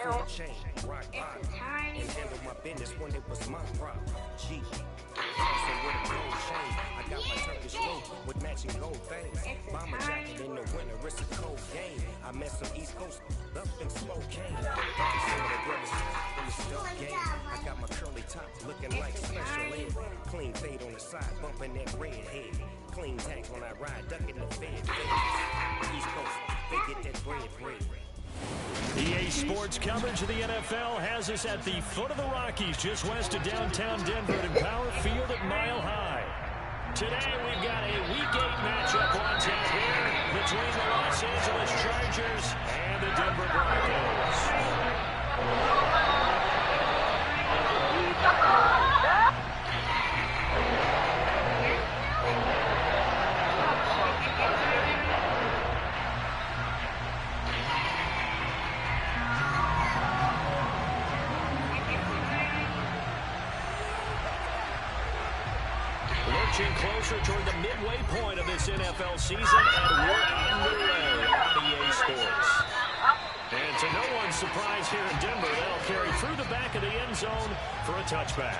gold chain, rock bottom, and handle my business when it was my problem. G. Also with a gold chain, I got my Turkish robe with matching gold things. Bomber jacket in the winter, it's a cold game. I met some East Coast up in Spokane. Some of the brothers in the dope game. I got my curly top looking like special ed. Clean fade on the side, bumping that red head. Clean tags when I ride, ducking the fed. East Coast, they get that bread. EA Sports coverage of the NFL has us at the foot of the Rockies, just west of downtown Denver at Empower Field at Mile High. Today we've got a Week 8 matchup on tap here between the Los Angeles Chargers and the Denver Broncos. Closer toward the midway point of this NFL season, and we're underway on EA Sports. And to no one's surprise here in Denver, they'll carry through the back of the end zone for a touchback.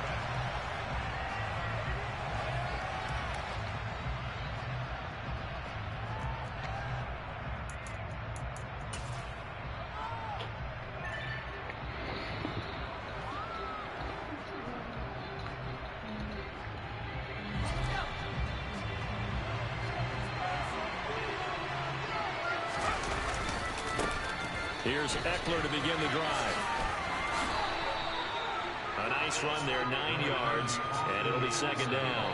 Here's Eckler to begin the drive. A nice run there, 9 yards, and it'll be second down.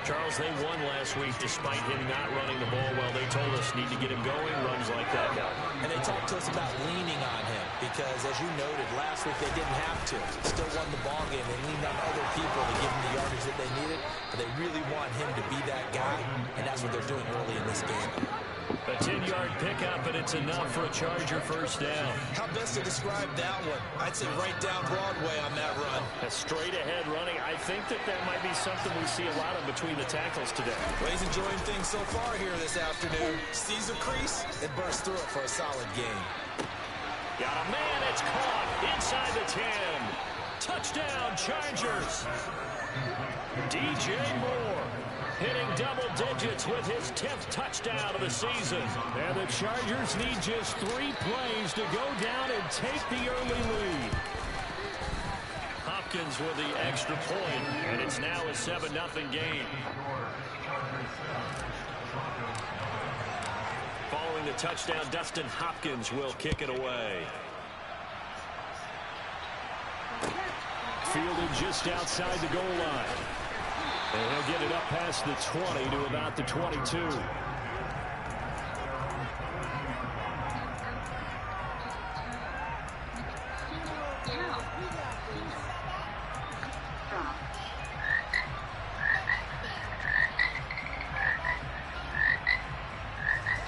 Charles, they won last week despite him not running the ball well. They told us need to get him going, runs like that guy. And they talked to us about leaning on him because, as you noted, last week they didn't have to. Still won the ball game. They leaned on other people to give them the yardage that they needed, but they really want him to be that guy, and that's what they're doing early in this game. A 10-yard pickup, and it's enough for a Charger first down. How best to describe that one? I'd say right down Broadway on that run. A straight-ahead running. I think that might be something we see a lot of between the tackles today. Well, he's enjoying things so far here this afternoon. Sees a crease and bursts through it for a solid game. Got a man, it's caught inside the 10. Touchdown, Chargers. DJ Moore hitting double digits with his 10th touchdown of the season. And the Chargers need just 3 plays to go down and take the early lead. Hopkins with the extra point, and it's now a 7-0 game. Following the touchdown, Dustin Hopkins will kick it away. Fielded just outside the goal line. And he'll get it up past the 20 to about the 22.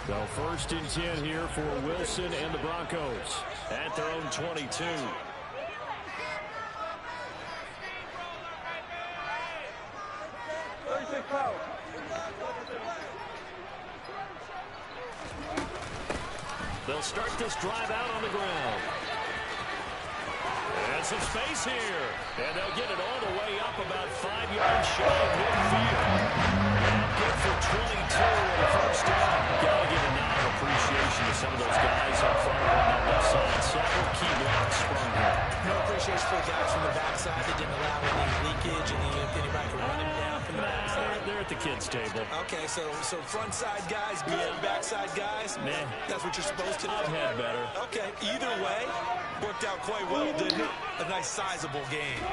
So first and 10 here for Wilson and the Broncos at their own 22. They'll start this drive out on the ground. And some space here. And they'll get it all the way up about 5 yards shy of midfield. And good for 22 and a first down. Gotta give a nod of appreciation to some of those guys up front on that left side. Several key blocks sprung here. No appreciation for the guys from the backside that didn't allow any leakage and anybody to run him down from the backside. They're at the kids' table. Okay, so front side guys, good, backside guys. Nah. That's what you're supposed to do. I've had better. Okay, either way, worked out quite well, didn't it? A nice sizable game.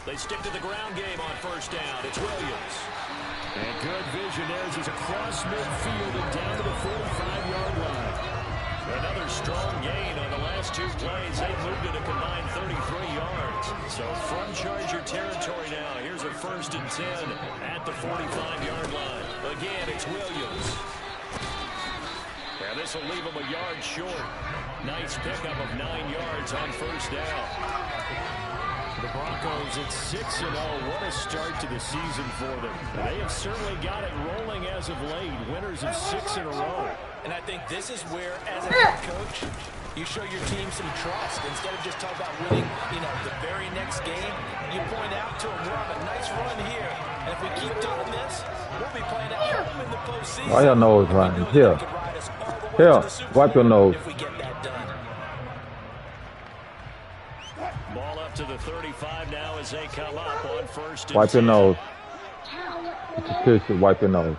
They stick to the ground game on first down. It's Williams. And good vision there as he's across midfield and down to the 45-yard line. Another strong gain on the last 2 plays. They moved it a combined 33 yards. So from Charger territory now, here's a first and 10 at the 45-yard line. Again, it's Williams. And this will leave him a yard short. Nice pickup of 9 yards on first down. The Broncos at 6-0. What a start to the season for them. They have certainly got it rolling as of late. Winners of 6 in a row. And I think this is where, as a head coach, You show your team some trust. Instead of just talking about winning, the very next game, you point out to them, we're on a nice run here. And if we keep doing this, we'll be playing at home in the postseason. Why your nose running? Here. Here. Wipe your nose. If we get that done. Ball up to the 35 now as they come up on first and Wipe your 10. nose. Tissue, wipe your nose.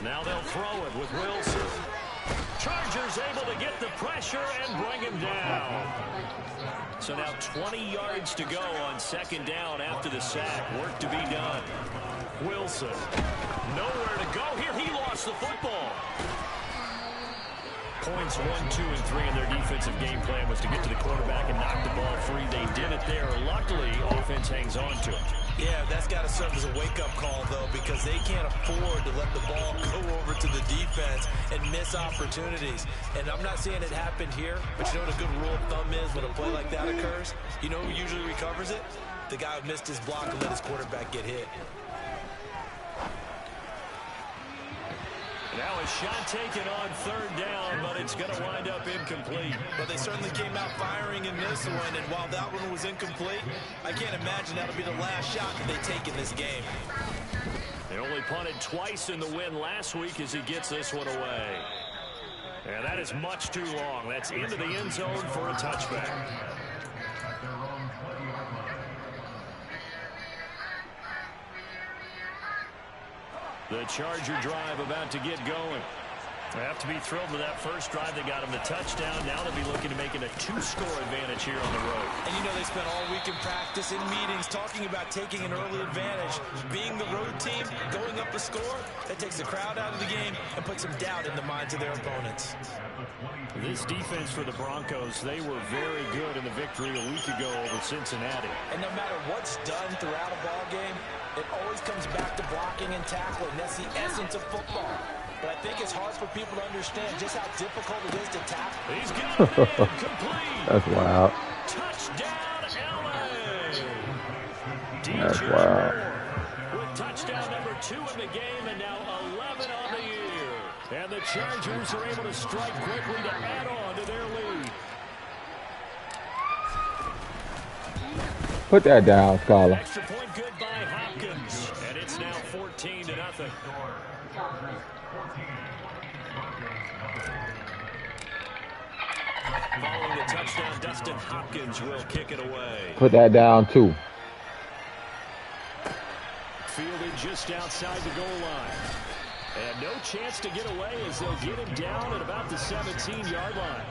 Now they'll throw it with Wilson. Chargers able to get the pressure and bring him down. So now 20 yards to go on second down after the sack. Work to be done. Wilson, nowhere to go here. He lost the football. Points 1, 2, and 3 in their defensive game plan was to get to the quarterback and knock the ball free. They did it there. Luckily, offense hangs on to it. Yeah, that's got to serve as a wake-up call, though, because they can't afford to let the ball go over to the defense and miss opportunities. And I'm not saying it happened here, but you know what a good rule of thumb is when a play like that occurs? You know who usually recovers it? The guy who missed his block and let his quarterback get hit. Now a shot taken on third down, but it's going to wind up incomplete. But they certainly came out firing in this one, and while that one was incomplete, I can't imagine that'll be the last shot that they take in this game. They only punted twice in the win last week as he gets this one away. And that is much too long. That's into the end zone for a touchback. The Charger drive about to get going. They have to be thrilled with that first drive. They got them the touchdown. Now they'll be looking to make it a 2-score advantage here on the road. And they spent all week in practice, in meetings, talking about taking an early advantage. Being the road team, going up a score, that takes the crowd out of the game and puts some doubt in the minds of their opponents. This defense for the Broncos, they were very good in the victory a week ago over Cincinnati. And no matter what's done throughout a ball game, it always comes back to blocking and tackling. That's the essence of football. But I think it's hard for people to understand just how difficult it is to tackle. He's got it complete. That's wild. Touchdown, LA. That's wild. With touchdown number 2 in the game and now 11 on the year. And the Chargers are able to strike quickly to add on to their lead. Put that down, Scholar. Extra point good by Hopkins. And it's now 14-0. Following the touchdown, Dustin Hopkins will kick it away. Put that down, too. Fielded just outside the goal line. And no chance to get away as they'll get him down at about the 17-yard line.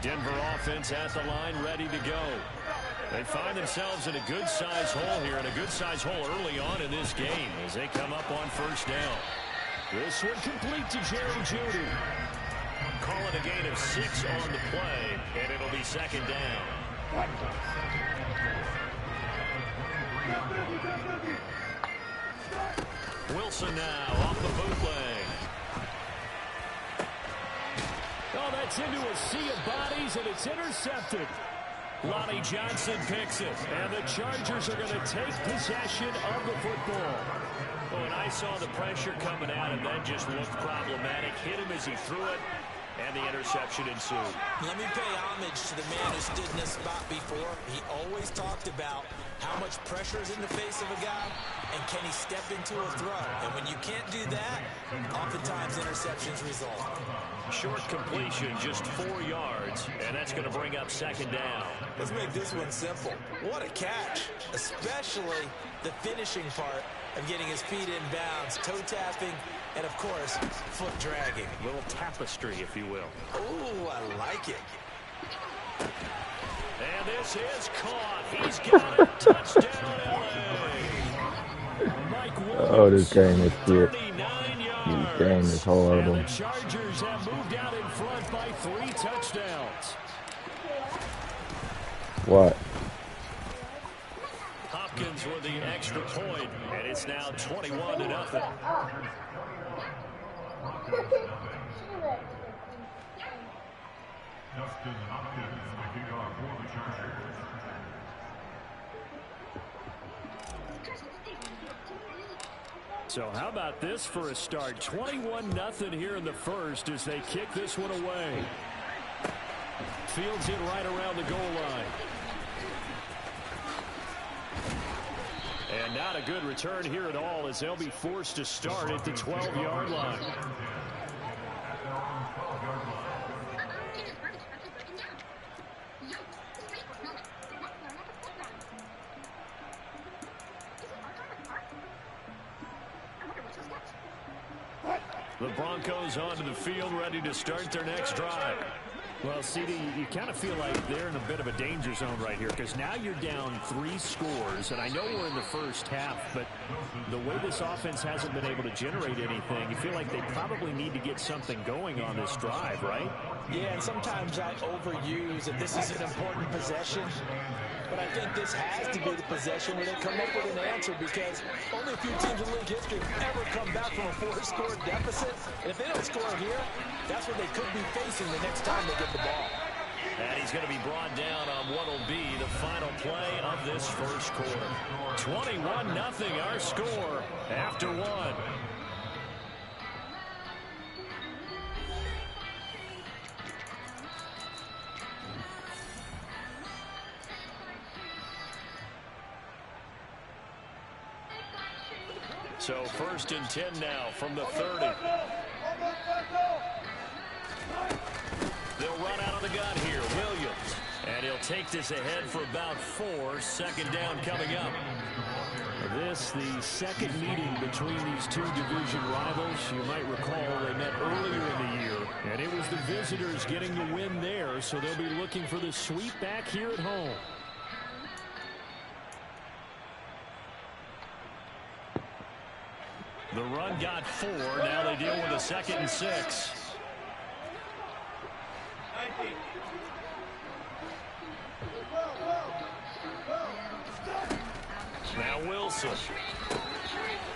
Denver offense at the line, ready to go. They find themselves in a good-sized hole here, and a good-sized hole early on in this game as they come up on first down. This one complete to Jerry Jeudy. Call it a gain of 6 on the play, and it'll be second down. Wilson now off the bootleg. Oh, that's into a sea of bodies, and it's intercepted. Lonnie Johnson picks it, and the Chargers are going to take possession of the football. Oh, and I saw the pressure coming at him, then just looked problematic. Hit him as he threw it, and the interception ensued. Let me pay homage to the man who stood in this spot before. He always talked about how much pressure is in the face of a guy, and can he step into a throw. And when you can't do that, oftentimes interceptions result. Short completion, just 4 yards, and that's going to bring up second down. Let's make this one simple. What a catch, especially the finishing part of getting his feet in bounds, toe tapping, and of course, foot dragging. A little tapestry, if you will. Ooh, I like it. And this is caught. He's got it. Touchdown, LA. Mike Williams, Oh, this game is shit. 39 yards. This game is horrible. And the Chargers have moved out in front by 3 touchdowns. What? Hopkins with the extra point, and it's now 21-0. Dustin Hopkins, the kickoff for the Chargers. So how about this for a start? 21-0 here in the first as they kick this one away. Fields it right around the goal line. And not a good return here at all as they'll be forced to start at the 12-yard line. The Broncos onto the field, ready to start their next drive. Well, CD, you kind of feel like they're in a bit of a danger zone right here because now you're down 3 scores, and I know we're in the first half, but the way this offense hasn't been able to generate anything, you feel like they probably need to get something going on this drive, right? Yeah, and sometimes I overuse that this is an important possession, but I think this has to be the possession where they come up with an answer because only a few teams in league history have ever come back from a 4-score deficit, and if they don't score here, that's what they could be facing the next time they get the ball. And he's going to be brought down on what will be the final play of this first quarter. 21-0 our score after 1. So 1st and 10 now from the 30. They'll run out of the gun here. Williams. And he'll take this ahead for about 4. 2nd down coming up. This, the second meeting between these two division rivals. You might recall they met earlier in the year. And it was the visitors getting the win there. So they'll be looking for the sweep back here at home. The run got 4. Now they deal with a 2nd and 6. Now Wilson.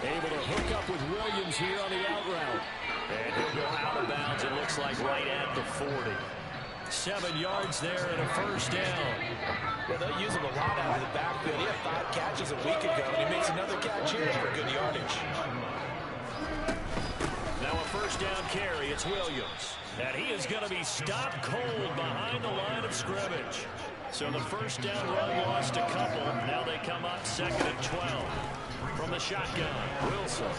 Able to hook up with Williams here on the out route. And he'll go out of bounds, it looks like, right at the 40. 7 yards there and a 1st down. Yeah, they'll use him a lot out of the backfield. He had 5 catches a week ago, and he makes another catch here for good yardage. Now a 1st down carry. It's Williams. And he is going to be stopped cold behind the line of scrimmage. So the 1st down run lost a couple. Now they come up 2nd and 12. From the shotgun, Wilson.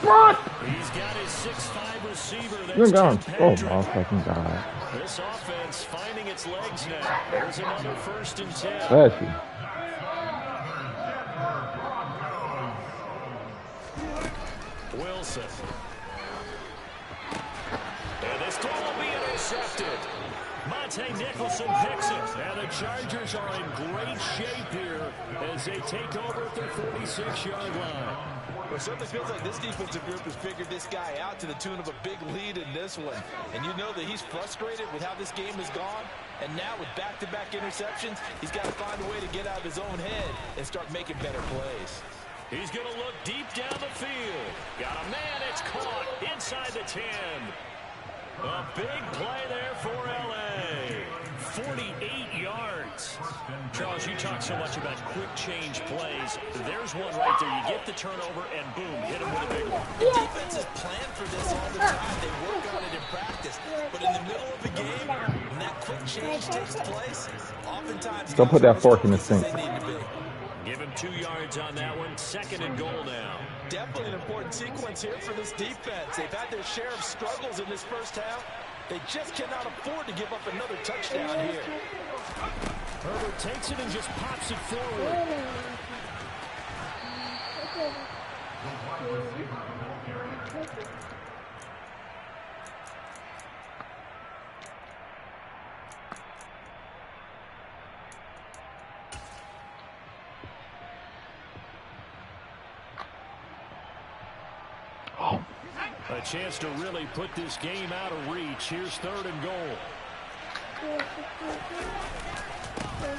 What? He's got his 6'5" receiver. You're That's gone. Tim Oh, Patrick. my fucking God. This offense finding its legs now. There's another 1st and 10. Bless you. Wilson. And this ball will be intercepted. Monte Nicholson picks it. And the Chargers are in great shape here as they take over at their 46-yard line. Well, it certainly feels like this defensive group has figured this guy out to the tune of a big lead in this one. And you know that he's frustrated with how this game has gone. And now with back-to-back interceptions, he's got to find a way to get out of his own head and start making better plays. He's going to look deep down the field. Got a man, it's caught inside the 10. A big play there for L.A. 48 yards. Charles, you talk so much about quick change plays. There's one right there. You get the turnover and boom, hit him with a big one. The defenses plan for this all the time. They work on it in practice. But in the middle of the game, when that quick change takes place, oftentimes... Don't put that fork in the sink. Give him 2 yards on that one. 2nd and goal now. Definitely an important sequence here for this defense. They've had their share of struggles in this first half. They just cannot afford to give up another touchdown here. Herbert takes it and just pops it forward. A chance to really put this game out of reach. Here's 3rd and goal.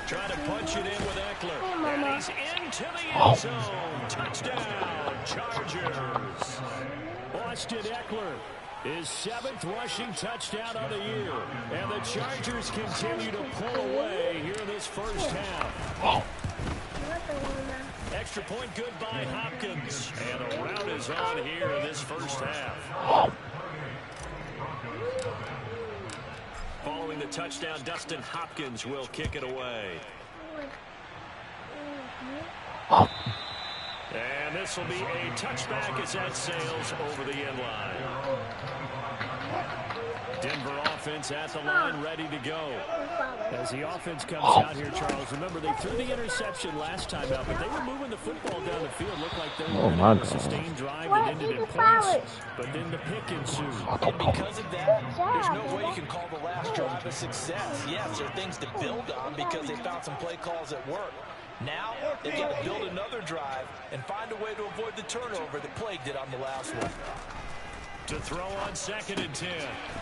Trying to punch it in with Eckler. And he's into the end zone. Touchdown, Chargers. Austin Eckler, his 7th rushing touchdown of the year. And the Chargers continue to pull away here in this first half. extra point good by Hopkins. And a rout is on here in this first half. Following the touchdown, Dustin Hopkins will kick it away. And this will be a touchback as that sails over the end line. Denver offense at the line, ready to go. As the offense comes out here, Charles, remember they threw the interception last time out, but they were moving the football down the field. Looked like they were on a sustained drive that ended in points, but then the pick ensued. And because of that, there's no way you can call the last drive a success. Yes, there are things to build on because they found some play calls at work. Now, they've got to build another drive and find a way to avoid the turnover that plagued it on the last one. To throw on 2nd and 10.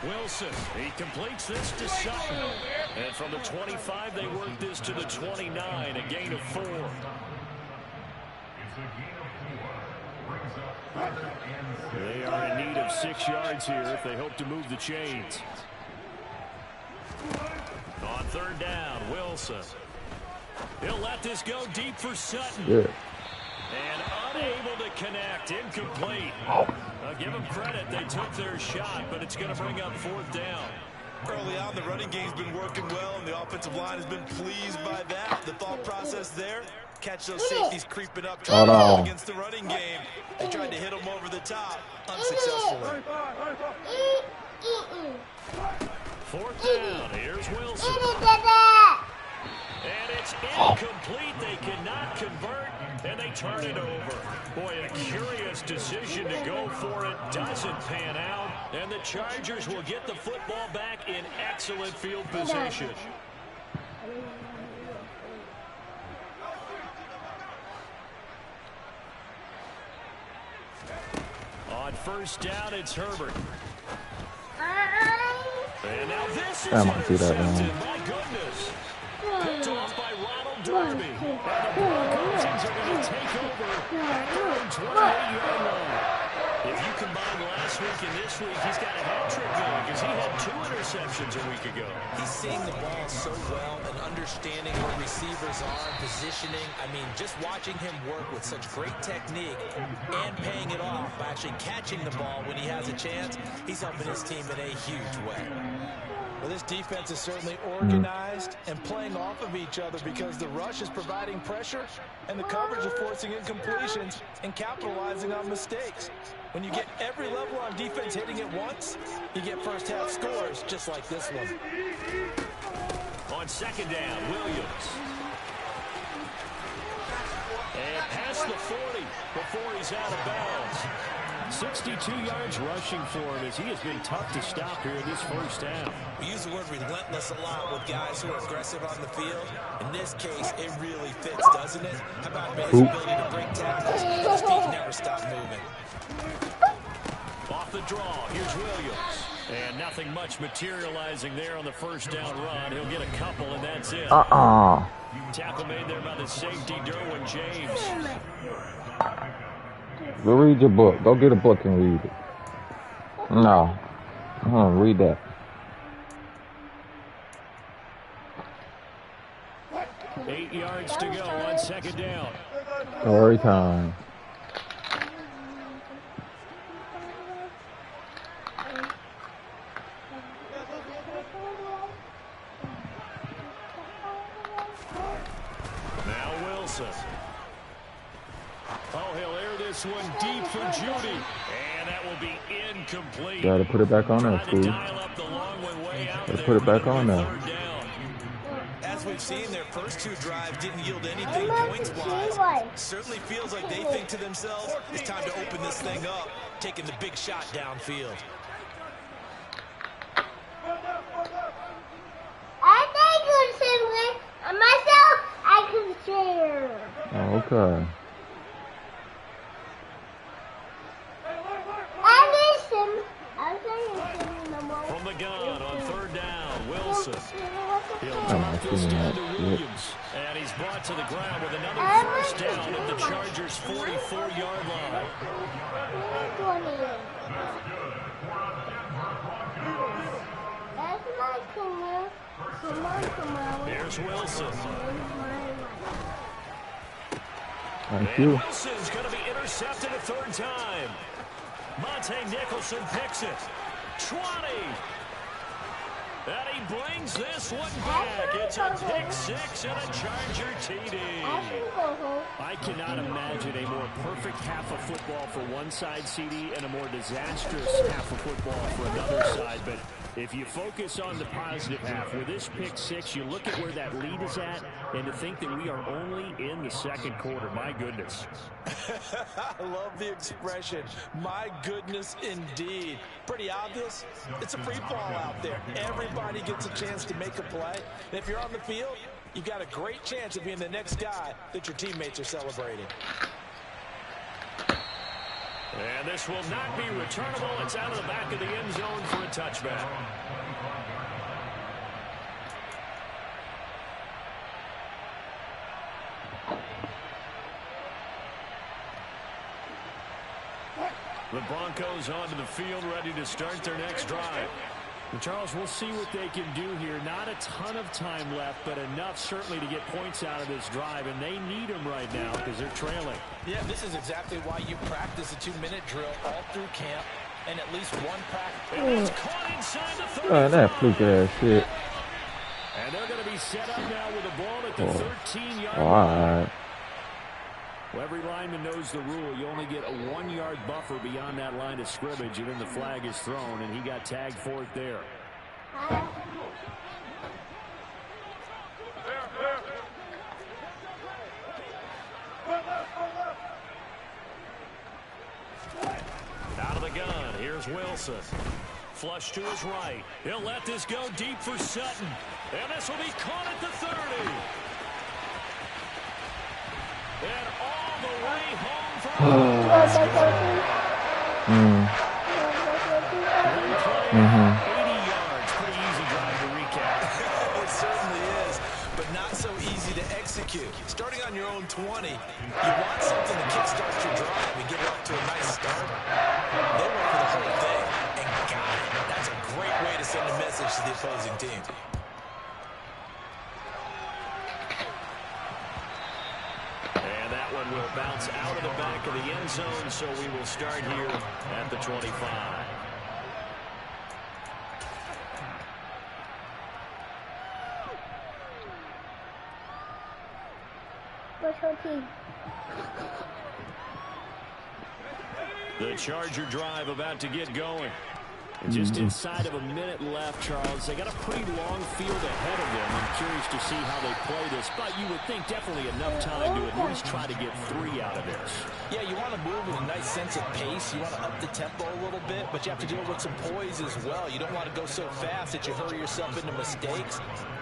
Wilson, he completes this to Sutton. And from the 25, they work this to the 29, a gain of 4. They are in need of 6 yards here if they hope to move the chains. On 3rd down, Wilson. He'll let this go deep for Sutton. Yeah. And unable to connect, incomplete. Give them credit, they took their shot, but it's going to bring up 4th down. Early on, the running game's been working well, and the offensive line has been pleased by that. The thought process there, catch those safeties creeping up, trying to go against the running game. They tried to hit them over the top, unsuccessfully. 4th down, here's Wilson. And it's incomplete. They cannot convert, and they turn it over. Boy, a curious decision to go for it. Doesn't pan out, and the Chargers will get the football back in excellent field position. On 1st down, it's Herbert. And now this is intercepted. My goodness. Picked off by Ronald Darby. And the Broncos are going to take over at their own 28-yard line. If you combine last week and this week, he's got a hat trick going because he had 2 interceptions a week ago. He's seeing the ball so well and understanding where receivers are, positioning. I mean, just watching him work with such great technique and paying it off by actually catching the ball when he has a chance, he's helping his team in a huge way. Well, this defense is certainly organized and playing off of each other because the rush is providing pressure and the coverage is forcing incompletions and capitalizing on mistakes. When you get every level on defense hitting at once, you get first half scores just like this one. On 2nd down, Williams. And past the 40 before he's out of bounds. 62 yards rushing for him as he has been tough to stop here in this first half. We use the word relentless a lot with guys who are aggressive on the field. In this case, it really fits, doesn't it? How about his ability to break tackles? His feet never stop moving. Off the draw, here's Williams. And nothing much materializing there on the 1st down run. He'll get a couple, and that's it. Tackle made there by the safety, Derwin James. Go read your book. Go get a book and read it. No. Read that. Eight yards to go on 2nd down. Story time. Now Wilson. Oh, he'll air this one deep for Judy. And that will be incomplete. Gotta put it back on there, Steve. Gotta put it back on there. As we've seen, their first 2 drives didn't yield anything points-wise. Certainly feels like they think to themselves, it's time to open this thing up, taking the big shot downfield. I think myself, I can share. Okay. From the gun on 3rd down, Wilson. He'll drop this down to Williams. And he's brought to the ground with another 1st down at the Chargers' 44-yard line. Here's Wilson. Thank you. Wilson's going to be intercepted a third time. Monte Nicholson picks it. 20. And he brings this one back. It's a pick six and a Charger TD. I cannot imagine a more perfect half of football for one side, CD, and a more disastrous half of football for another side. But if you focus on the positive half, with this pick six, you look at where that lead is at, and to think that we are only in the second quarter. My goodness. I love the expression. My goodness, indeed. Pretty obvious. It's a free fall out there. Everybody gets a chance to make a play. And if you're on the field, you've got a great chance of being the next guy that your teammates are celebrating. And this will not be returnable. It's out of the back of the end zone for a touchback. The Broncos onto the field, ready to start their next drive. And Charles, we'll see what they can do here. Not a ton of time left, but enough certainly to get points out of this drive, and they need them right now because they're trailing. Yeah, this is exactly why you practice a 2-minute drill all through camp, and at least one practice. And it's caught inside the 35. That fluke ass shit. And they're going to be set up now with the ball at the 13-yard all line. right. Well, every lineman knows the rule. You only get a 1-yard buffer beyond that line of scrimmage, and then the flag is thrown, and he got tagged for it there. Out of the gun, here's Wilson. Flush to his right. He'll let this go deep for Sutton. And this will be caught at the 30. And all the way home for 80 yards. Pretty easy drive to recap. It certainly is, but not so easy to execute. Starting on your own 20, you want something to kickstart your drive and get it off to a nice start. They went for the whole thing and got it. That's a great way to send a message to the opposing team. And that one will bounce out of the back of the end zone, so we will start here at the 25. What's your team? The Charger drive about to get going. Just inside of a minute left, Charles. They got a pretty long field ahead of them. I'm curious to see how they play this, but you would think definitely enough time to at least try to get 3 out of this. Yeah, you want to move with a nice sense of pace. You want to up the tempo a little bit, but you have to deal with some poise as well. You don't want to go so fast that you hurry yourself into mistakes.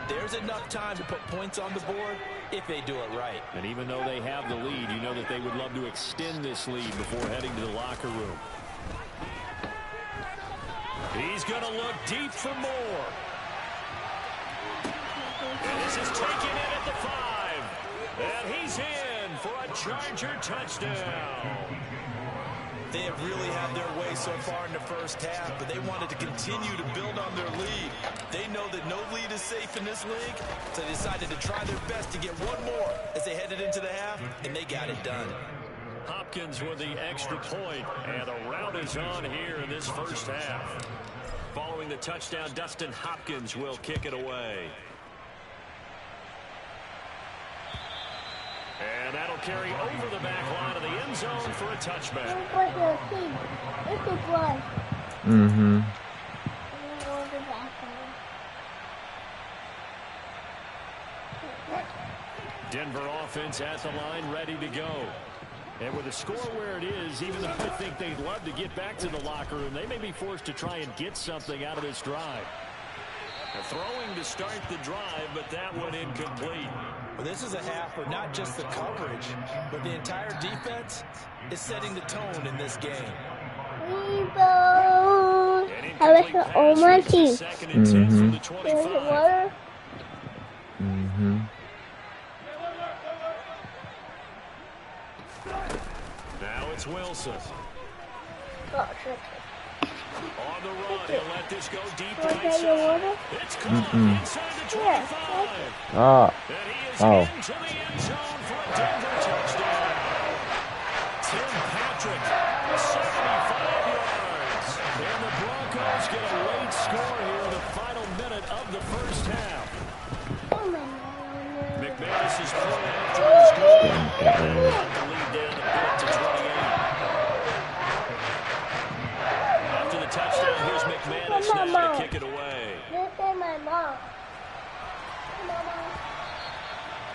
There's enough time to put points on the board if they do it right. And even though they have the lead, you know that they would love to extend this lead before heading to the locker room. He's going to look deep for more. And this is taken in at the 5. And he's in for a Charger touchdown. They have really had their way so far in the first half, but they wanted to continue to build on their lead. They know that no lead is safe in this league, so they decided to try their best to get one more as they headed into the half, and they got it done. Hopkins with the extra point, and a rout is on here in this first half. Following the touchdown, Dustin Hopkins will kick it away. And that'll carry over the back line of the end zone for a touchback. What's your team? This is one. Denver offense at the line, ready to go. And with the score where it is, even though I think they'd love to get back to the locker room, they may be forced to try and get something out of this drive. They're throwing to start the drive, but that one incomplete. Well, this is a half where not just the coverage, but the entire defense is setting the tone in this game. I wish all my team. Second and 10 from the 25. Water. Now it's Wilson. Oh, shit. On the run, he'll let this go deep Want right your water? side. It's caught inside the 25. Ah. And he is Oh. into the end zone for a Denver touchdown.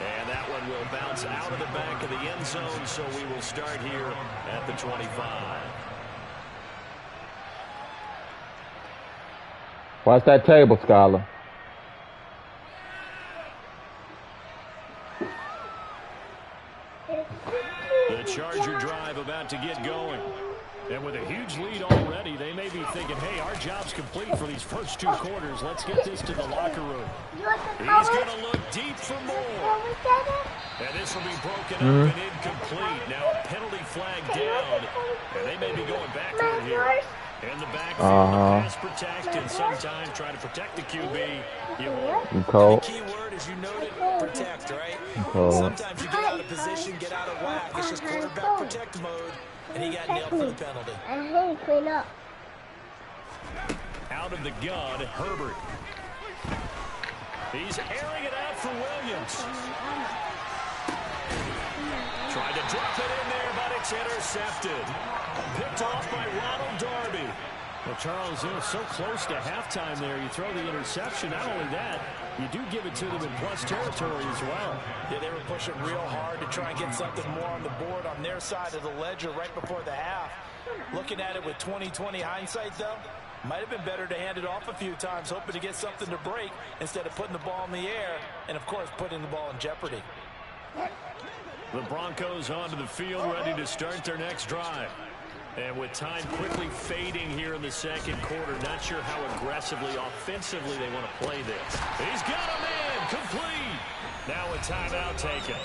And that one will bounce out of the back of the end zone, so we will start here at the 25. Watch that table, Skylar. The Charger drive about to get going. And with a huge lead already, they may be thinking, hey, our job's complete for these first 2 quarters. Let's get this to the locker room. He's going to look deep for more. And this will be broken up and incomplete. Now a penalty flag down. And they may be going backward here. In the backfield, pass protect, and sometimes try to protect the QB. The key word, as you noted, protect, right? Sometimes you get out of position, get out of whack. It's just quarterback protect mode, and he got nailed for the penalty. I hate clean up. Out of the gun, Herbert. He's airing it out for Williams. Tried to drop it in there, but it's intercepted. Picked off by Ronald Darby. Well, Charles, so close to halftime there. You throw the interception. Not only that, you do give it to them in plus territory as well. Yeah, they were pushing real hard to try and get something more on the board on their side of the ledger right before the half. Looking at it with 20/20 hindsight, though, might have been better to hand it off a few times, hoping to get something to break instead of putting the ball in the air and, of course, putting the ball in jeopardy. The Broncos onto the field, ready to start their next drive. And with time quickly fading here in the second quarter, not sure how aggressively, offensively they want to play this. He's got him in, complete. Now a timeout taken.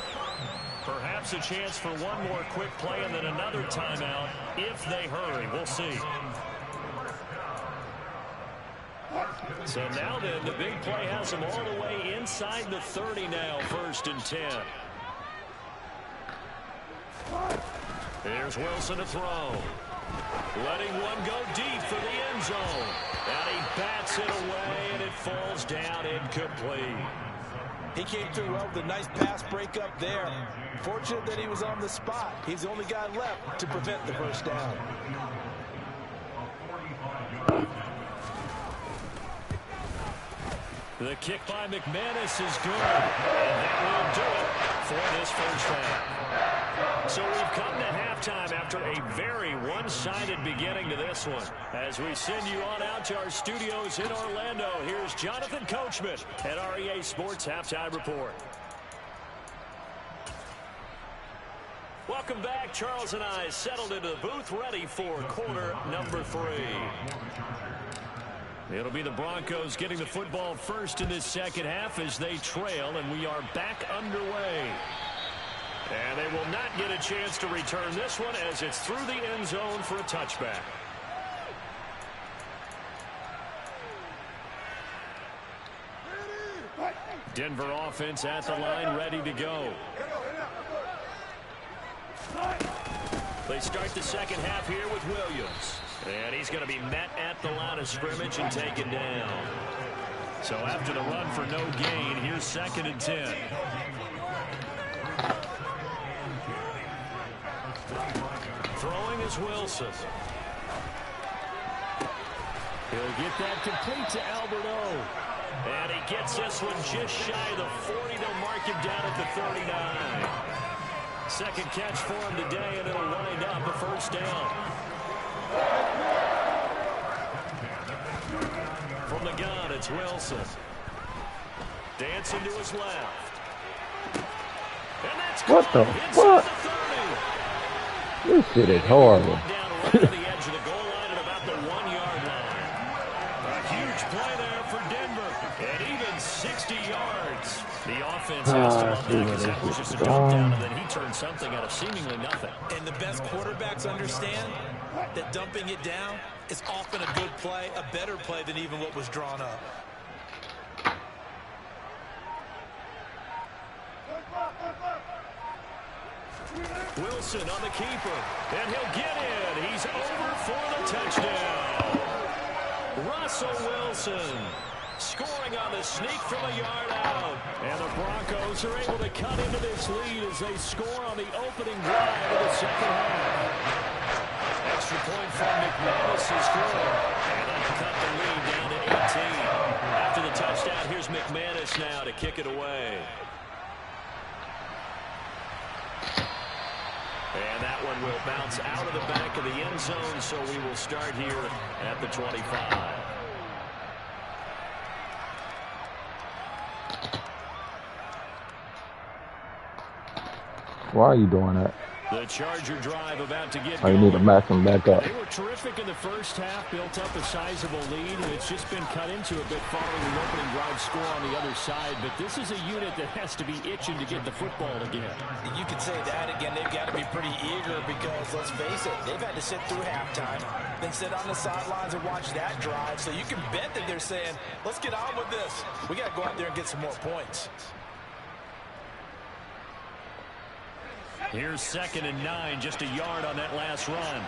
Perhaps a chance for one more quick play and then another timeout if they hurry. We'll see. So now then, the big play has them all the way inside the 30 now, 1st and 10. Here's Wilson to throw. Letting one go deep for the end zone. And he bats it away, and it falls down incomplete. He came through well with a nice pass breakup there. Fortunate that he was on the spot. He's the only guy left to prevent the first down. The kick by McManus is good. And that will do it for this first half. So we've come to halftime after a very one-sided beginning to this one. As we send you on out to our studios in Orlando, here's Jonathan Coachman at REA Sports Halftime Report. Welcome back. Charles and I settled into the booth, ready for quarter number 3. It'll be the Broncos getting the football first in this second half as they trail, and we are back underway. And they will not get a chance to return this one as it's through the end zone for a touchback. Denver offense at the line, ready to go. They start the second half here with Williams. And he's going to be met at the line of scrimmage and taken down. So after the run for no gain, here's 2nd and 10. Throwing is Wilson. He'll get that complete to Albert O. And he gets this one just shy of the 40. They'll mark him down at the 39. Second catch for him today, and it'll wind up a first down. From the gun, it's Wilson. Dancing to his left. And that's what the fuck? This shit is horrible. Down right on the edge of the goal line at about the 1-yard line. A huge play there for Denver. And even 60 yards. The offense has to love that because that was just a dump down, and then he turned something out of seemingly nothing. And the best quarterbacks understand that dumping it down is often a good play, a better play than even what was drawn up. Wilson on the keeper, and he'll get in. He's over for the touchdown. Russell Wilson scoring on the sneak from a yard out. And the Broncos are able to cut into this lead as they score on the opening drive of the second half. Extra point from McManus is good. And that'll cut the lead down to 18. After the touchdown, here's McManus now to kick it away. one will bounce out of the back of the end zone, so we will start here at the 25. Why are you doing that? The Charger drive about to get You need to match them back up. They were terrific in the first half, built up a sizable lead, and it's just been cut into a bit following the opening drive score on the other side. But this is a unit that has to be itching to get the football again. You could say that again. They've got to be pretty eager because, let's face it, they've had to sit through halftime, then sit on the sidelines and watch that drive. So you can bet that they're saying, let's get on with this. We got to go out there and get some more points. Here's 2nd and 9, just a yard on that last run.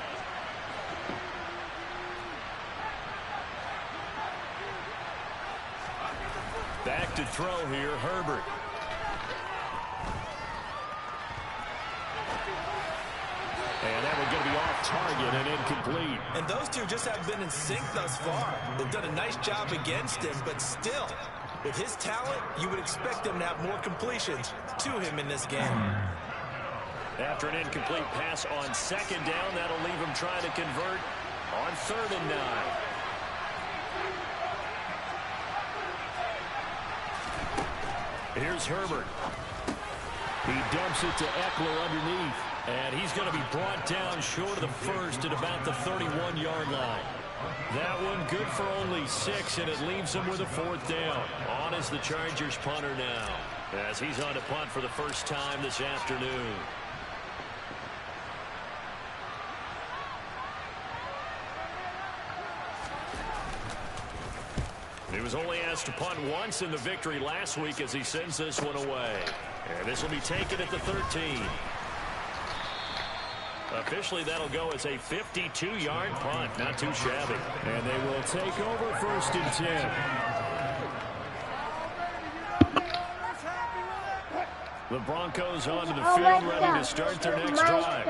Back to throw here, Herbert. And that one's going to be off target and incomplete. And those two just have been in sync thus far. They've done a nice job against him, but still, with his talent, you would expect him to have more completions to him in this game. After an incomplete pass on 2nd down, that'll leave him trying to convert on 3rd and 9. Here's Herbert. He dumps it to Eckler underneath. And he's going to be brought down short of the first at about the 31-yard line. That one good for only 6, and it leaves him with a 4th down. On is the Chargers punter now, as he's on to punt for the first time this afternoon. He was only asked to punt once in the victory last week as he sends this one away. And this will be taken at the 13. Officially, that'll go as a 52-yard punt. Not too shabby. And they will take over 1st and 10. The Broncos onto the field, ready to start their next drive.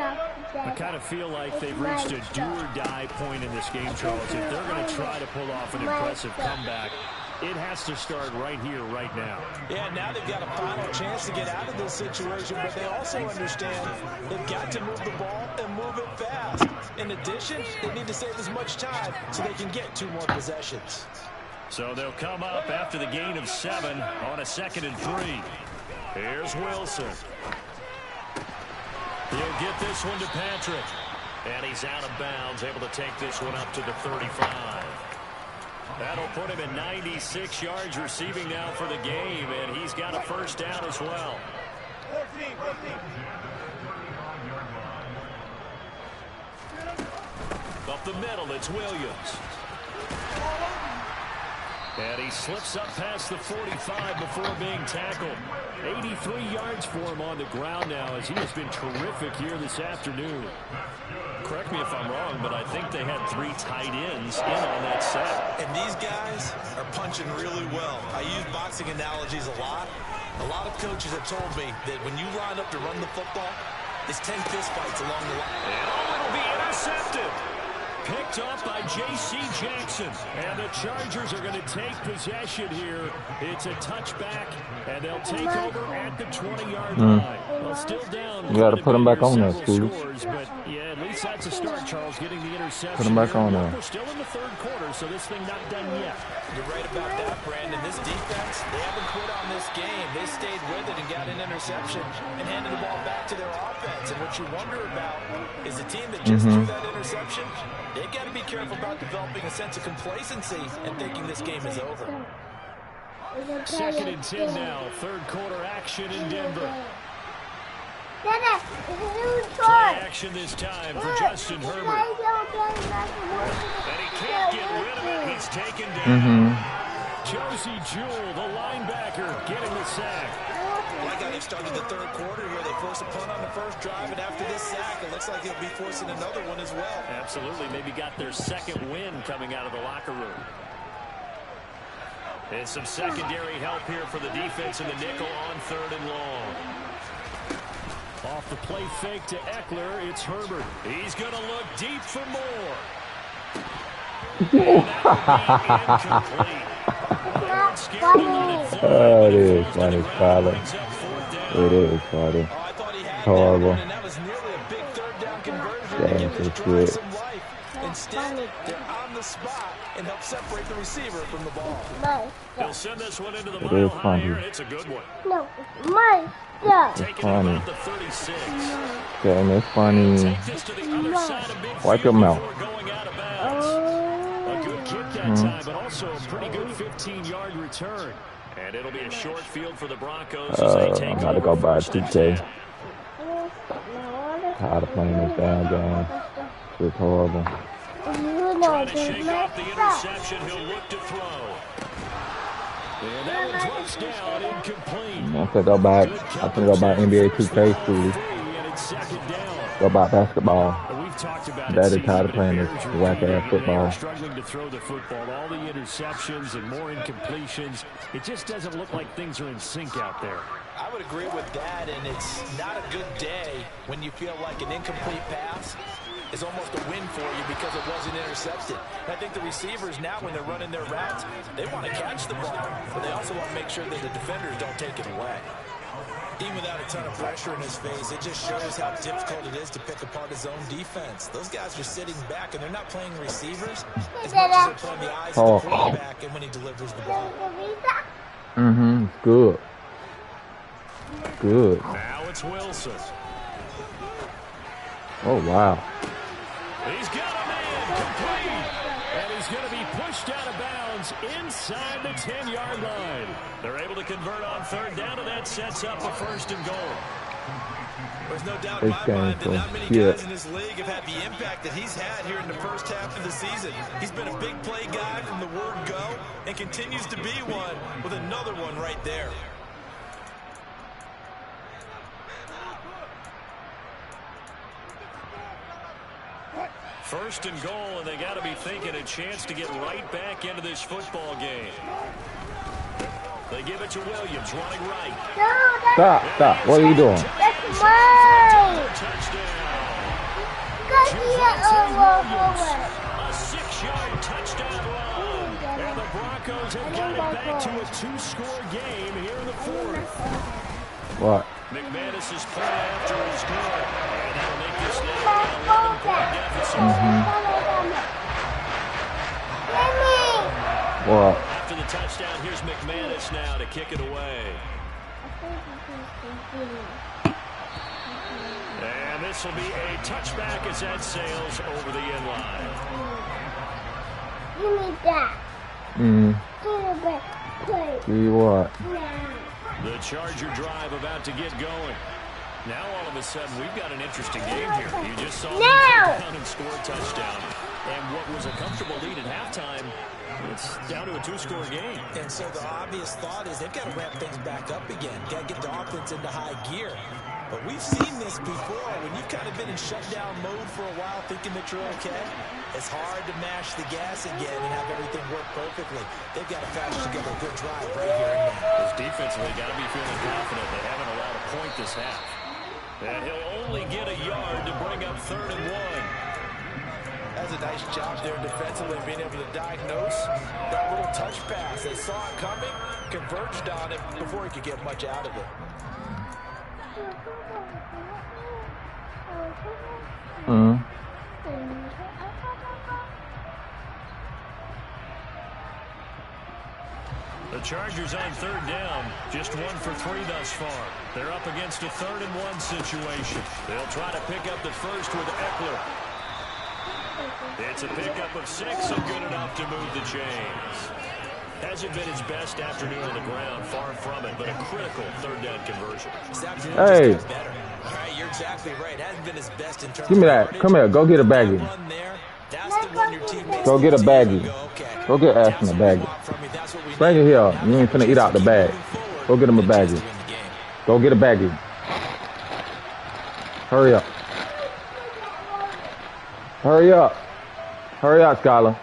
I kind of feel like they've reached a do-or-die point in this game, Charles. If they're going to try to pull off an impressive comeback, it has to start right here, right now. Yeah, now they've got a final chance to get out of this situation, but they also understand they've got to move the ball and move it fast. In addition, they need to save as much time so they can get 2 more possessions. So they'll come up after the gain of 7 on a 2nd and 3. Here's Wilson. He'll get this one to Patrick. And he's out of bounds, able to take this one up to the 35. That'll put him at 96 yards receiving now for the game, and he's got a 1st down as well. Up the middle, it's Williams. And he slips up past the 45 before being tackled. 83 yards for him on the ground now, as he has been terrific here this afternoon. Correct me if I'm wrong, but I think they had 3 tight ends in on that set. And these guys are punching really well. I use boxing analogies a lot. A lot of coaches have told me that when you line up to run the football, it's 10 fist fights along the line. And it'll be intercepted. Picked up by J.C. Jackson. And the Chargers are going to take possession here. It's a touchback, and they'll take over at the 20-yard line. Well, still down. You got to put them back on there, Steve. But, yeah, at least that's a start, Charles, getting the interception. Put them back on there. We're still in the 3rd quarter, so this thing not done yet. You're right about that, Brandon. This defense, they haven't quit on this game. They stayed with it and got an interception and handed the ball back to their offense. And what you wonder about is the team that just threw that interception, they've got to be careful about developing a sense of complacency and thinking this game is over. 2nd and 10 now. 3rd quarter action in Denver. Play action this time for Justin Herbert. And he can't get rid of it. He's taken down. Josie Jewell, the linebacker, getting the sack. Like how they started the 3rd quarter here. They forced a punt on the 1st drive, and after this sack, it looks like they'll be forcing another one as well. Absolutely. Maybe got their 2nd win coming out of the locker room. And some secondary help here for the defense in the nickel on 3rd and long. Off the play fake to Eckler, it's Herbert. He's going to look deep for more. Oh, it is funny, Father. It is funny. Oh, I thought he had horrible. that, and that was nearly a big 3rd down able to that's drive good. some life. Instead, they're on the spot and help separate the receiver from the ball. My He'll stuff. send this one into the It mile is high funny. air, and it's a good one. No, it's my stuff. Taking it funny. about the 36. Damn, it's funny. Take this to the other side of midfield Wipe your mouth. before going out of bounds. A good kick that time, but also a pretty good 15-yard return. And it'll be a short field for the Broncos as they take I'm about to over go buy first and 2K. 10. Tired of playing this damn game. It's horrible. You know, Trying to this shake is my off the stuff. interception. He'll look to throw. And that one drops down, incomplete. I'm gonna go buy. I'm gonna go buy NBA 2K school. And it's second down. Go buy basketball. And we've talked about Daddy it. tired of playing this whack-ass football. They are struggling to throw the football. All the interceptions and more incompletions. It just doesn't look like things are in sync out there. I would agree with that, and it's not a good day when you feel like an incomplete pass is almost a win for you because it wasn't intercepted. And I think the receivers now, when they're running their routes, they want to catch the ball, but they also want to make sure that the defenders don't take it away. Even without a ton of pressure in his face, it just shows how difficult it is to pick apart his own defense. Those guys are sitting back, and they're not playing receivers as much as they're playing the eyes of the quarterback and when he delivers the ball. Mm-hmm. Good. Good. Now it's Wilson. Oh wow. He's got a man complete. And he's going to be pushed out of bounds inside the 10-yard line. They're able to convert on third down, and that sets up a first and goal. There's no doubt in This my game mind that so not many shit. guys in this league have had the impact that he's had here in the first half of the season. He's been a big play guy from the word go and continues to be one with another one right there. First and goal, and they got to be thinking a chance to get right back into this football game. They give it to Williams, running right. Stop. What are you doing? That's mine. Touchdown. Go get over. A 6-yard touchdown run. And the Broncos have got it back to a 2-score game here in the fourth. What? McManus is playing after his score. And that'll make this now an 11-point deficit. What? After the touchdown, here's McManus now to kick it away. And this will be a touchback as that sails over the end line. Give me that. Give me that. Play. See what? Now. The Charger drive about to get going. Now all of a sudden we've got an interesting game here. You just saw them come down and score a touchdown. And what was a comfortable lead at halftime, it's down to a 2-score game. And so the obvious thought is they've got to ramp things back up again. Got to get the offense into high gear. But we've seen this before. When you've kind of been in shutdown mode for a while thinking that you're okay, it's hard to mash the gas again and have everything work perfectly. They've got to patch together a good drive right here and now. This defensively got to be feeling confident. They haven't allowed a point this half. And he'll only get a yard to bring up 3rd and 1. That's a nice job there defensively, being able to diagnose that little touch pass. They saw it coming, converged on it before he could get much out of it. The Chargers on 3rd down, just 1 for 3 thus far. They're up against a 3rd and 1 situation. They'll try to pick up the first with Eckler. It's a pickup of 6 and good enough to move the chains. Hasn't been his best afternoon on the ground, far from it, but a critical 3rd down conversion. Hey. Right, you're exactly right. Hasn't been his best in terms Give me of that. Come here. Go get a baggie. run there. That's the one your teammates Go get a baggie. Go get Ashton a baggie. Bring it here. You ain't finna eat out the bag. Go get him a baggie. Go get a baggie. Hurry up. Hurry up. Hurry up, Skylar.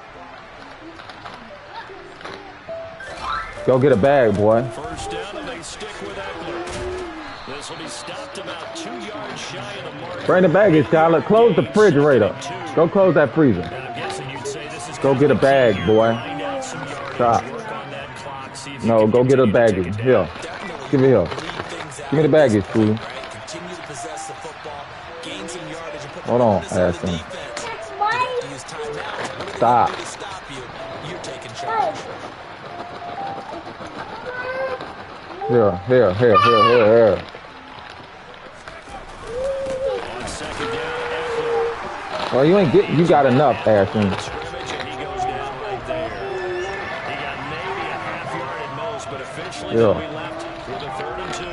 Go get a bag, boy. First down, and they stick with Eckler. This will be stopped about 2 yards shy of the mark. Bring the baggie, Skylar. Close the refrigerator. Go close that freezer. And I'm guessing you'd say this is Go get a bag, boy. find out some yardage, Stop. work on that clock, see if you No, can go get a continue to take baggie. it Here. down. Give me here. Give me the baggie, Schooley. continue to possess the football, gain some yardage, and put Hold on, the defense. That's why. Use timeouts. What do Stop. they do to stop you? You're taking charge. Here. On second down, Eckler. Well, you got enough, Ashton. Scrimmage, and he goes down right there. He got maybe a half yard at most, but officially they'll be left with a 3rd and 2.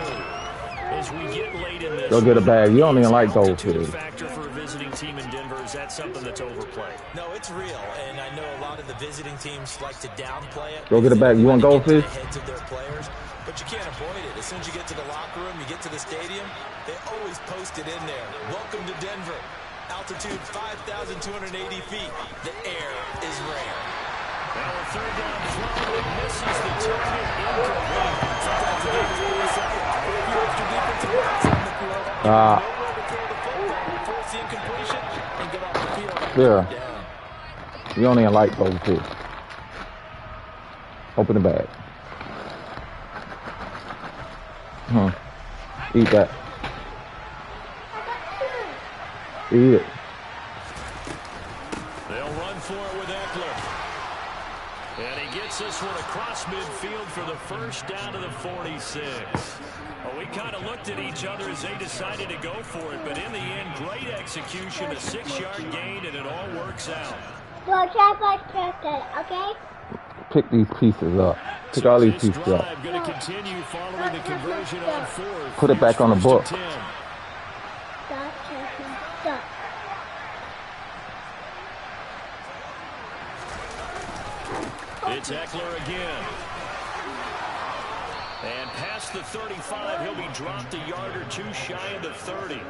As we get late in this, Go get a bag. You don't even like goldfish. Factor for a visiting team in Denver, is that something that's overplayed? No, it's real, and I know a lot of the visiting teams like to downplay it. Go get a bag. You want goldfish? Heads of their players, but you can't avoid it. As soon as you get to the locker room, you get to the stadium, they always post it in there. Welcome to Denver. Altitude 5,280 feet. The air is rare. Now a 3rd down throw. It misses the target. Incomplete. Sometimes the game's really exciting. If you have your defensive backs on the field, you know where to throw the football, force the incompletion, and get off the field. Yeah. You don't even like goldfish. Open the bag. Eat that. Eat it. They'll run for it with Eckler. And he gets this one across midfield for the 1st down to the 46. Well, we kind of looked at each other as they decided to go for it, but in the end, great execution, a 6-yard gain, and it all works out. Okay? Pick these pieces up. Pick all these pieces up. Going to continue following the conversion on 4th. Put it back on the book. It's Eckler again. And past the 35, he'll be dropped a yard or two shy of the 30.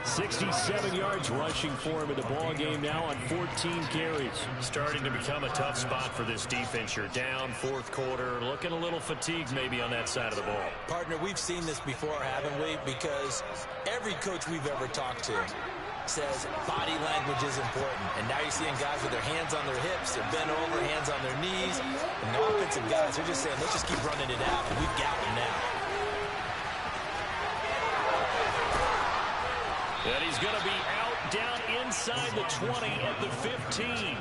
67 yards rushing for him in the ball game now on 14 carries. Starting to become a tough spot for this defense. You're down 4th quarter, looking a little fatigued maybe on that side of the ball. Partner, we've seen this before, haven't we? Because every coach we've ever talked to says body language is important. And now you're seeing guys with their hands on their hips, they're bent over, hands on their knees. And the offensive guys are just saying, let's just keep running it out, and we've got them now. And he's going to be out down inside the 20 at the 15.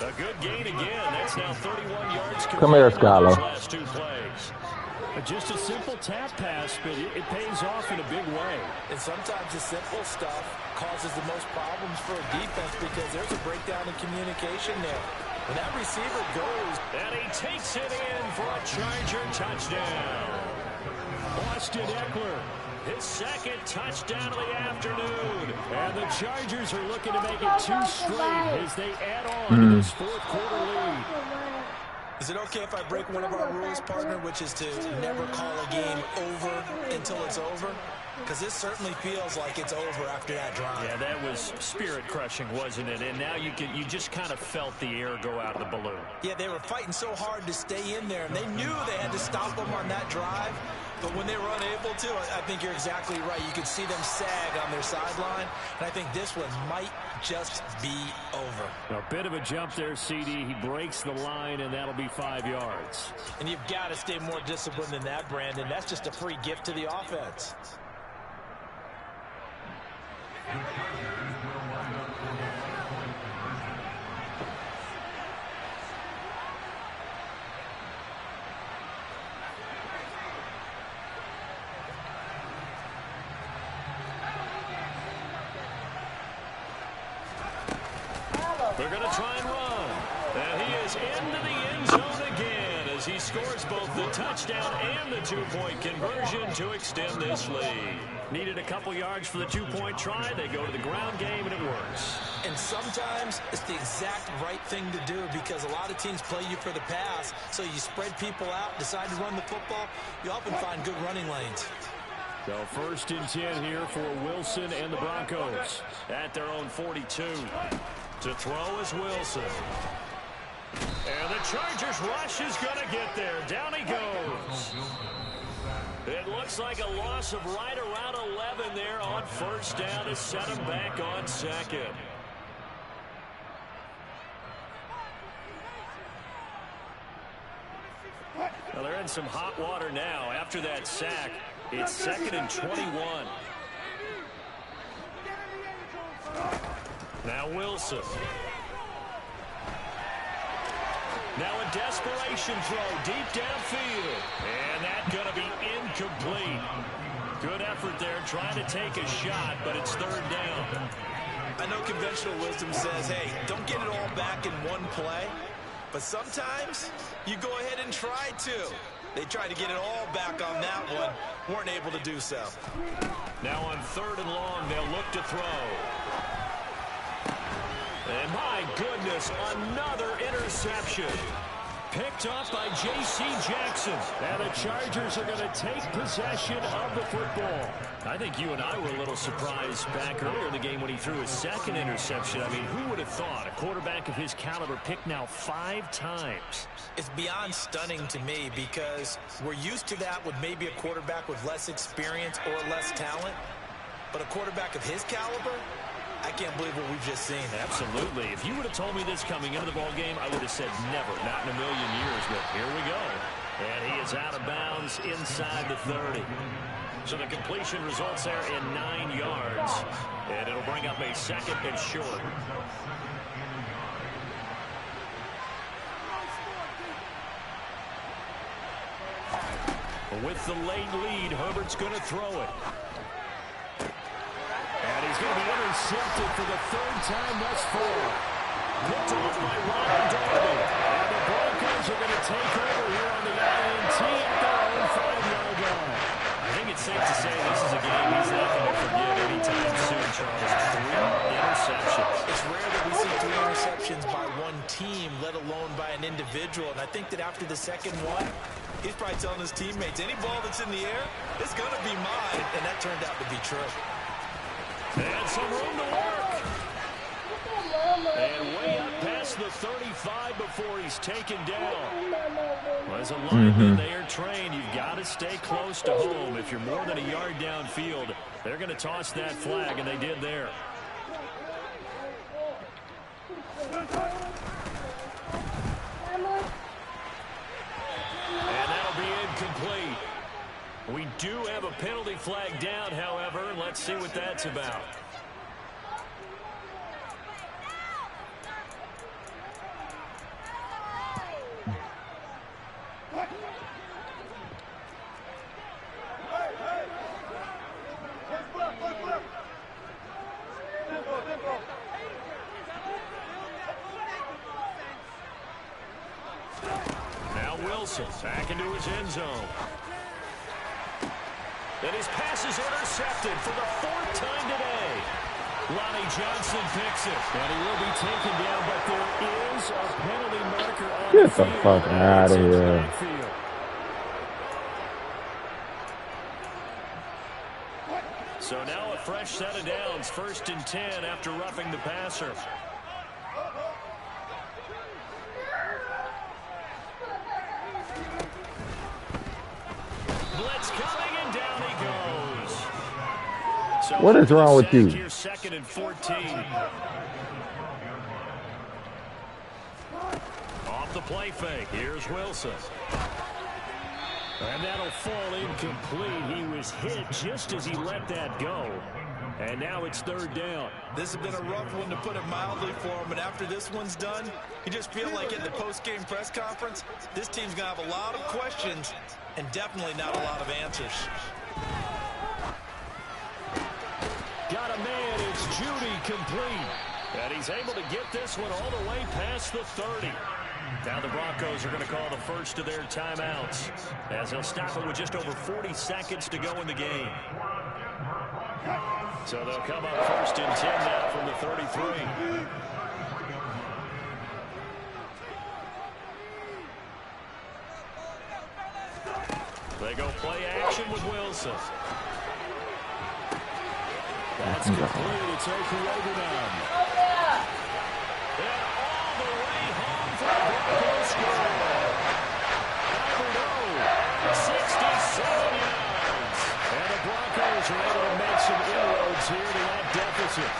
A good gain again. That's now 31 yards. Come here, Skylar. Last 2 plays. Just a simple tap pass, but it pays off in a big way. And sometimes the simple stuff causes the most problems for a defense because there's a breakdown in communication there. When that receiver goes, and he takes it in for a Charger touchdown. Austin Eckler, his 2nd touchdown of the afternoon. And the Chargers are looking to make it 2 straight as they add on to this 4th quarter lead. Is it okay if I break one of our rules, partner, which is to never call a game over until it's over? Because this certainly feels like it's over after that drive. Yeah, that was spirit-crushing, wasn't it? And now you just kind of felt the air go out of the balloon. Yeah, they were fighting so hard to stay in there, and they knew they had to stop them on that drive. But when they were unable to, I think you're exactly right. You could see them sag on their sideline, and I think this one might just be over. A bit of a jump there, CD. He breaks the line, and that'll be 5 yards. And you've got to stay more disciplined than that, Brandon. That's just a free gift to the offense. They're going to try and run. And he is into the end zone again as he scores both the touchdown and the 2-point conversion to extend this lead. Needed a couple yards for the 2-point try. They go to the ground game, and it works. And sometimes it's the exact right thing to do because a lot of teams play you for the pass. So you spread people out, decide to run the football. You often find good running lanes. So 1st and 10 here for Wilson and the Broncos at their own 42. To throw is Wilson. And the Chargers rush is going to get there. Down he goes. It looks like a loss of right around 11 there on 1st down to set him back on 2nd. Well, they're in some hot water now. After that sack, it's 2nd and 21. Now Wilson. Now a desperation throw deep downfield. And that's going to be incomplete. Good effort there trying to take a shot, but it's third down. I know conventional wisdom says, hey, don't get it all back in one play. But sometimes you go ahead and try to. They tried to get it all back on that one. Weren't able to do so. Now on third and long, they'll look to throw. And my goodness, another interception. Picked off by J.C. Jackson. And the Chargers are going to take possession of the football. I think you and I were a little surprised back earlier in the game when he threw his second interception. I mean, who would have thought a quarterback of his caliber picked now 5 times? It's beyond stunning to me because we're used to that with maybe a quarterback with less experience or less talent. But a quarterback of his caliber, I can't believe what we've just seen. Absolutely. If you would have told me this coming into the ball game, I would have said never, not in a million years. But here we go. And he is out of bounds inside the 30. So the completion results there in 9 yards. And it'll bring up a second and short. With the late lead, Herbert's going to throw it. And he's going to be intercepted for the 3rd time thus far. Picked off by Ronald Darby. And the Broncos are going to take over here on the INT at their own 5-yard line. I think it's safe to say this is a game he's not going to forget anytime soon, Charles. 3 interceptions. It's rare that we see 3 interceptions by one team, let alone by an individual. And I think that after the second one, he's probably telling his teammates, any ball that's in the air, it's going to be mine. And that turned out to be true. And some room to work. And way up past the 35 before he's taken down. Well, as a lineman, they are trained. You've got to stay close to home. If you're more than a yard downfield, they're going to toss that flag, and they did there. And that'll be incomplete. We do have a penalty flag down, however. Let's see what that's about. Now Wilson back into his end zone. And his pass is intercepted for the 4th time today. Lonnie Johnson picks it. And he will be taken down, but there is a penalty marker on the field. Get the fuck out of here. So now a fresh set of downs. 1st and 10 after roughing the passer. Blitz coming, and down he goes. So what is wrong with you? Here's 2nd and 14. Off the play fake. Here's Wilson. And that'll fall incomplete. He was hit just as he let that go. And now it's 3rd down. This has been a rough one, to put it mildly, for him. And after this one's done, you just feel like in the post-game press conference, this team's going to have a lot of questions and definitely not a lot of answers. Got a man. It's Judy complete. And he's able to get this one all the way past the 30. Now the Broncos are going to call the first of their timeouts, as they'll stop it with just over 40 seconds to go in the game. So they'll come up 1st and 10 now from the 33. They go play action with Wilson. That's complete. It's Okurogunan. And all the way home for the Broncos score. Albert O, 67 yards. And the Broncos are able to make some inroads here to that deficit.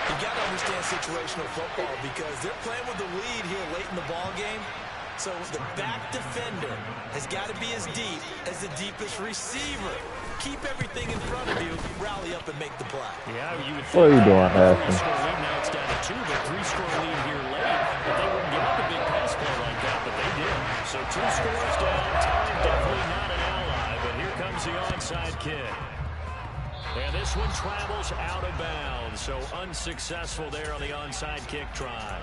You got to understand situational football because they're playing with the lead here late in the ball game. So the back defender has got to be as deep as the deepest receiver. keep everything in front of you, rally up and make the play. Yeah, you would think. What are you doing, Ashton? Now it's down to 2, but 3-score lead here late. But they wouldn't give up a big pass play like that, but they did. So 2 scores down. Time definitely not an ally, but here comes the onside kick. And this one travels out of bounds, so unsuccessful there on the onside kick try.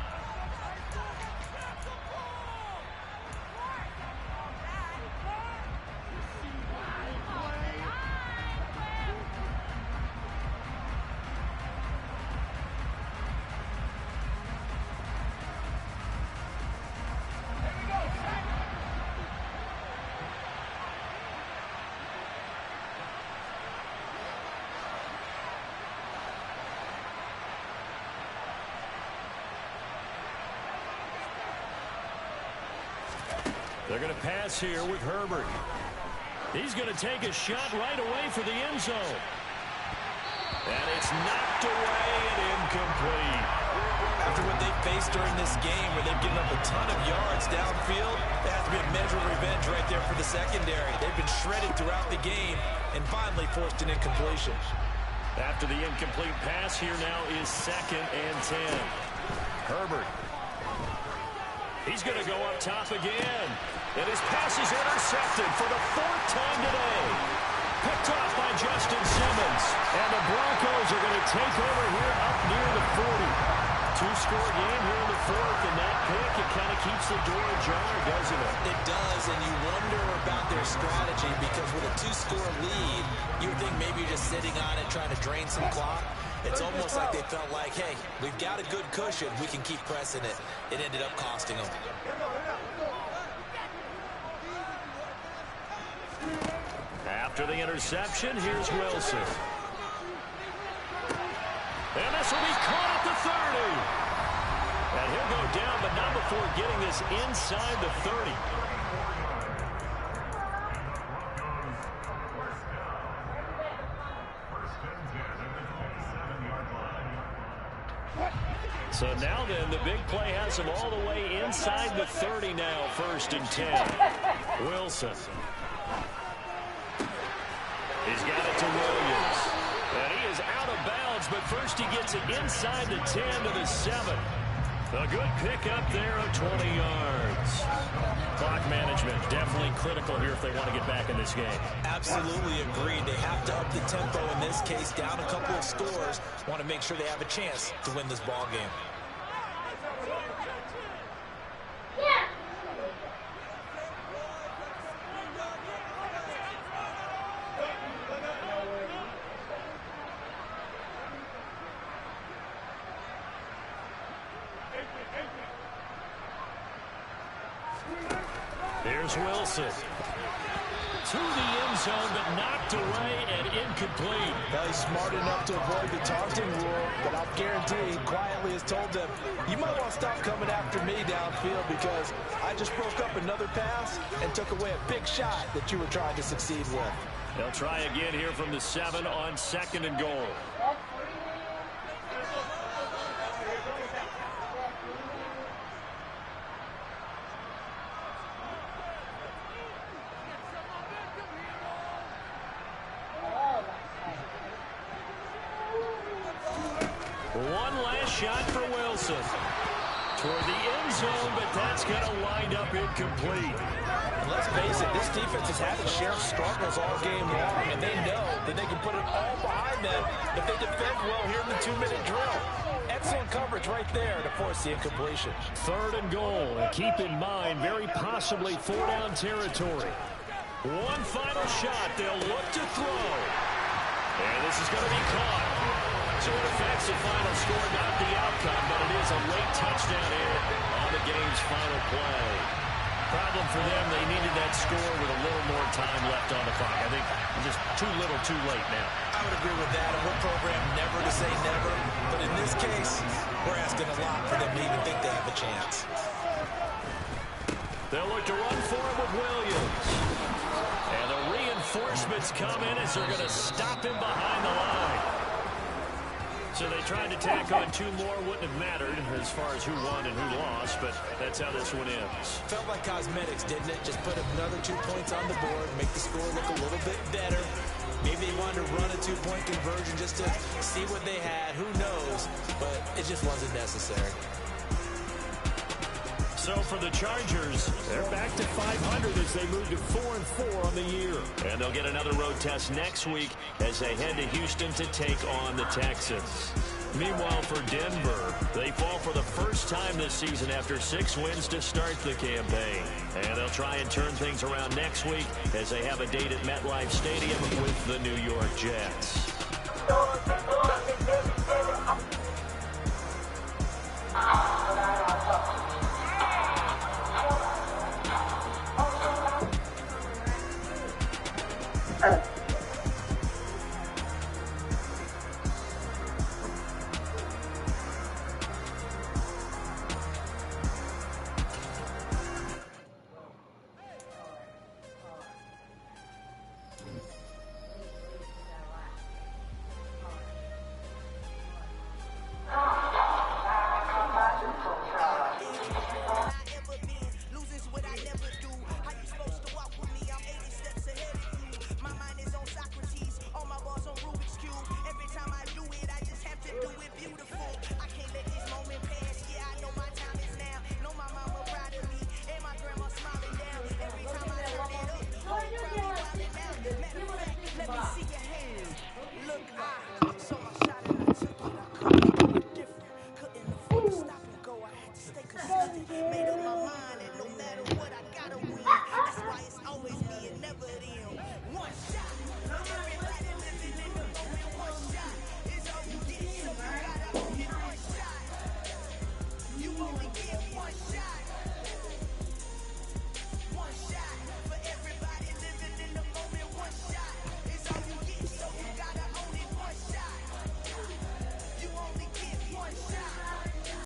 They're going to pass here with Herbert. He's going to take a shot right away for the end zone. And it's knocked away and incomplete. After what they faced during this game where they've given up a ton of yards downfield, there has to be a measure of revenge right there for the secondary. They've been shredded throughout the game and finally forced an incompletion. After the incomplete pass, here now is 2nd and 10. Herbert. He's going to go up top again. And his pass is intercepted for the 4th time today. Picked off by Justin Simmons. And the Broncos are going to take over here up near the 40. 2-score game here in the 4th, and that pick, it kind of keeps the door ajar, doesn't it? It does, and you wonder about their strategy because with a 2-score lead, you would think maybe you're just sitting on it trying to drain some clock. It's almost like they felt like, hey, we've got a good cushion. We can keep pressing it. It ended up costing them. After the interception, here's Wilson. And this will be caught at the 30. And he'll go down, but not before getting this inside the 30. So now then, the big play has him all the way inside the 30 now, 1st and 10. Wilson. He's got it to Williams. And he is out of bounds, but first he gets it inside the 10 to the 7. A good pickup there of 20 yards. Clock management definitely critical here if they want to get back in this game. Absolutely agreed. They have to up the tempo in this case, down a couple of scores. Want to make sure they have a chance to win this ball game. Here's Wilson. To the end zone, but knocked away and incomplete. Well, he's smart enough to avoid the taunting rule, but I'll guarantee he quietly has told them, you might want to stop coming after me downfield because I just broke up another pass and took away a big shot that you were trying to succeed with. They'll try again here from the 7 on 2nd and goal. One last shot for Wilson. Toward the end zone, but that's going to wind up incomplete. And let's face it, this defense has had its share of struggles all game long, and they know that they can put it all behind them if they defend well here in the 2-minute drill. Excellent coverage right there to force the incompletion. 3rd and goal. And keep in mind, very possibly 4-down territory. One final shot. They'll look to throw. And this is going to be caught. So it affects the final score, not the outcome, but it is a late touchdown here on the game's final play. Problem for them, they needed that score with a little more time left on the clock. I think just too little, too late now. I would agree with that, and we're programmed never to say never. But in this case, we're asking a lot for them to even think they have a chance. They'll look to run for it with Williams. And the reinforcements come in as they're going to stop him behind the line. So they tried to tack on 2 more. Wouldn't have mattered as far as who won and who lost, but that's how this one ends. Felt like cosmetics, didn't it? Just put another 2 points on the board, make the score look a little bit better. Maybe they wanted to run a two-point conversion just to see what they had. Who knows? But it just wasn't necessary. So for the Chargers, they're back to 500 as they move to 4-4 on the year. And they'll get another road test next week as they head to Houston to take on the Texans. Meanwhile, for Denver, they fall for the first time this season after 6 wins to start the campaign. And they'll try and turn things around next week as they have a date at MetLife Stadium with the New York Jets.